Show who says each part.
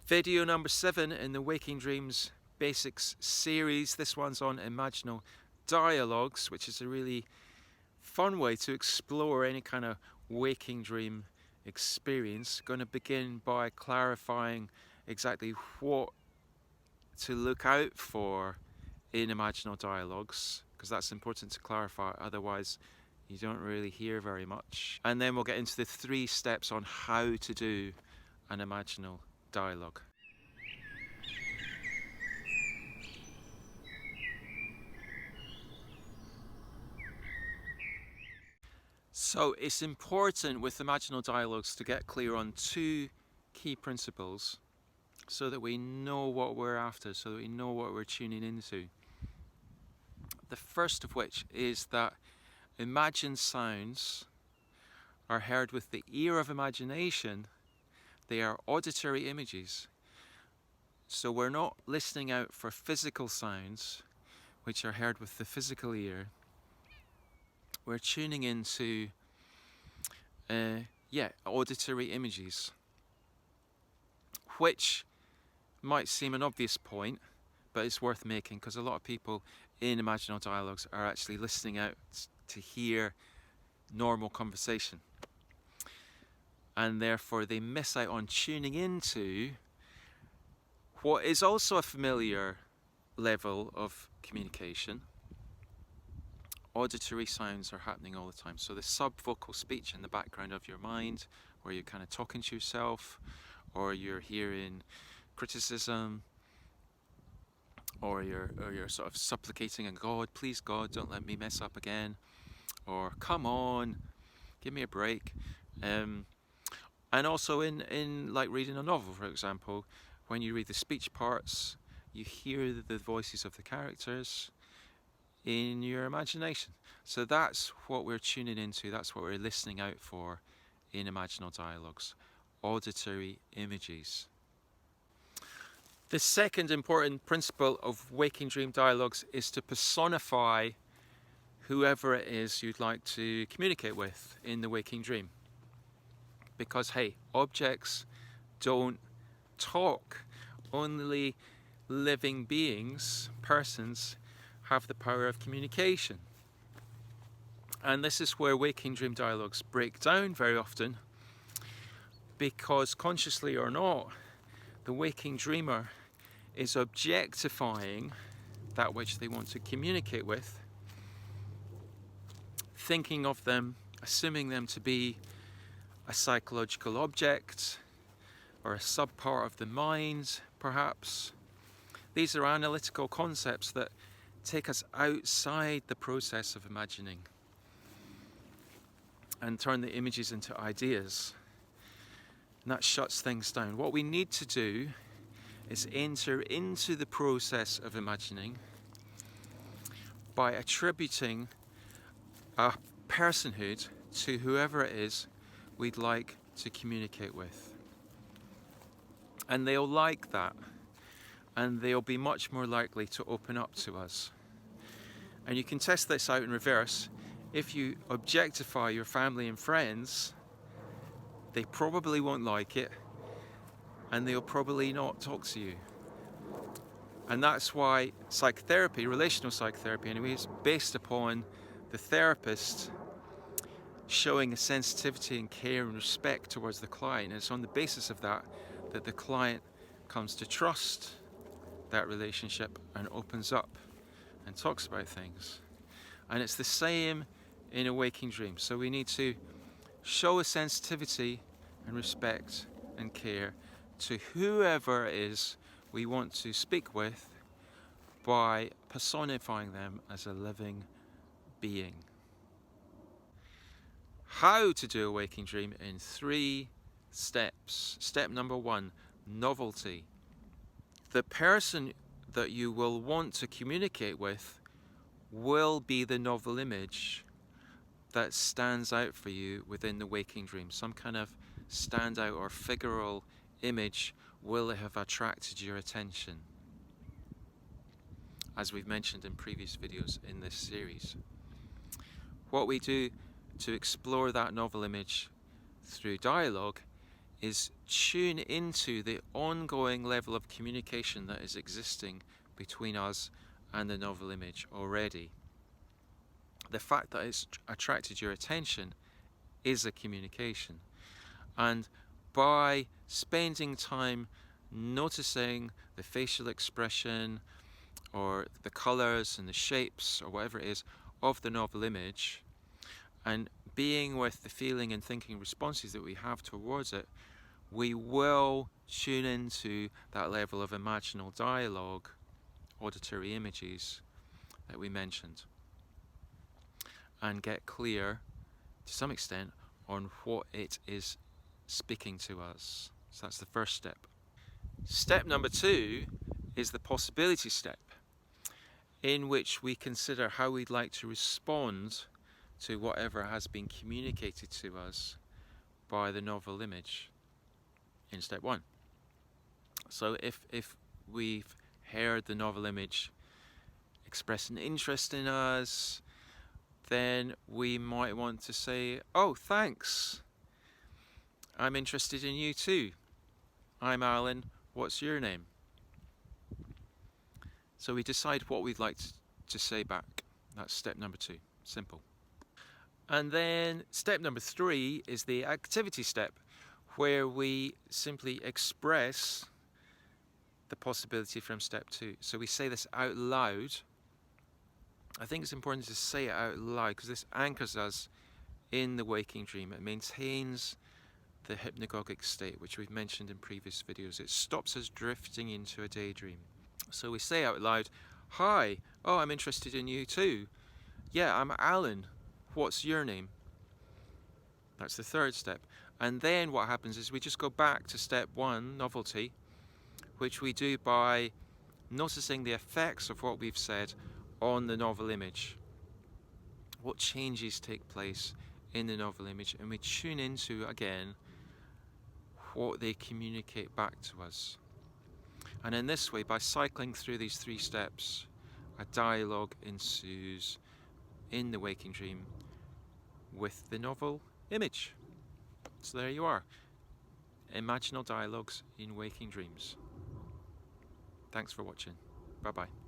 Speaker 1: Video number 7 in the Waking Dreams Basics series. This one's on imaginal dialogues, which is a really fun way to explore any kind of waking dream experience. Going to begin by clarifying exactly what to look out for in imaginal dialogues, because that's important to clarify, otherwise you don't really hear very much. And then we'll get into the 3 steps on how to do an imaginal dialogue. So it's important with imaginal dialogues to get clear on 2 key principles so that we know what we're after, so that we know what we're tuning into. The first of which is that imagined sounds are heard with the ear of imagination. They are auditory images. So we're not listening out for physical sounds which are heard with the physical ear. We're tuning into auditory images, which might seem an obvious point, but it's worth making, because a lot of people in imaginal dialogues are actually listening out to hear normal conversation, and therefore they miss out on tuning into what is also a familiar level of communication. Auditory sounds are happening all the time. So the subvocal speech in the background of your mind, where you're kind of talking to yourself, or you're hearing criticism, or you're sort of supplicating, and God, please God, don't let me mess up again, or come on, give me a break. And also in like reading a novel, for example, when you read the speech parts, you hear the voices of the characters in your imagination. So that's what we're tuning into, that's what we're listening out for in imaginal dialogues, auditory images. The second important principle of waking dream dialogues is to personify whoever it is you'd like to communicate with in the waking dream. Because hey, objects don't talk. Only living beings, persons, have the power of communication. And this is where waking dream dialogues break down very often, because consciously or not, the waking dreamer is objectifying that which they want to communicate with, thinking of them, assuming them to be a psychological object or a subpart of the mind, perhaps. These are analytical concepts that take us outside the process of imagining and turn the images into ideas. And that shuts things down. What we need to do is enter into the process of imagining by attributing a personhood to whoever it is we'd like to communicate with. And they'll like that, and they'll be much more likely to open up to us. And you can test this out in reverse. If you objectify your family and friends, they probably won't like it, and they'll probably not talk to you. And that's why psychotherapy, relational psychotherapy anyway, is based upon the therapist showing a sensitivity and care and respect towards the client. And it's on the basis of that that the client comes to trust that relationship and opens up and talks about things. And it's the same in a waking dream. So we need to show a sensitivity and respect and care to whoever it is we want to speak with by personifying them as a living being. How to do a waking dream in 3 steps. Step number 1, novelty. The person that you will want to communicate with will be the novel image that stands out for you within the waking dream. Some kind of standout or figural image will have attracted your attention, as we've mentioned in previous videos in this series. What we do to explore that novel image through dialogue is tune into the ongoing level of communication that is existing between us and the novel image already. The fact that it's attracted your attention is a communication. And by spending time noticing the facial expression or the colours and the shapes or whatever it is of the novel image, and being with the feeling and thinking responses that we have towards it, we will tune into that level of imaginal dialogue, auditory images that we mentioned, and get clear to some extent on what it is speaking to us. So that's the first step. Step number 2 is the possibility step, in which we consider how we'd like to respond to whatever has been communicated to us by the novel image in step 1. So if we've heard the novel image express an interest in us, then we might want to say, "Oh, thanks. I'm interested in you too. I'm Alan. What's your name?" So we decide what we'd like to say back. That's step number 2. Simple. And then step number 3 is the activity step, where we simply express the possibility from step 2. So we say this out loud. I think it's important to say it out loud because this anchors us in the waking dream. It maintains the hypnagogic state, which we've mentioned in previous videos. It stops us drifting into a daydream. So we say out loud, "Hi, oh, I'm interested in you too. Yeah, I'm Alan. What's your name?" That's the third step. And then what happens is we just go back to step 1, novelty, which we do by noticing the effects of what we've said on the novel image. What changes take place in the novel image, and we tune into, again, what they communicate back to us. And in this way, by cycling through these 3 steps, a dialogue ensues in the waking dream with the novel image. So there you are. Imaginal dialogues in waking dreams. Thanks for watching. Bye bye.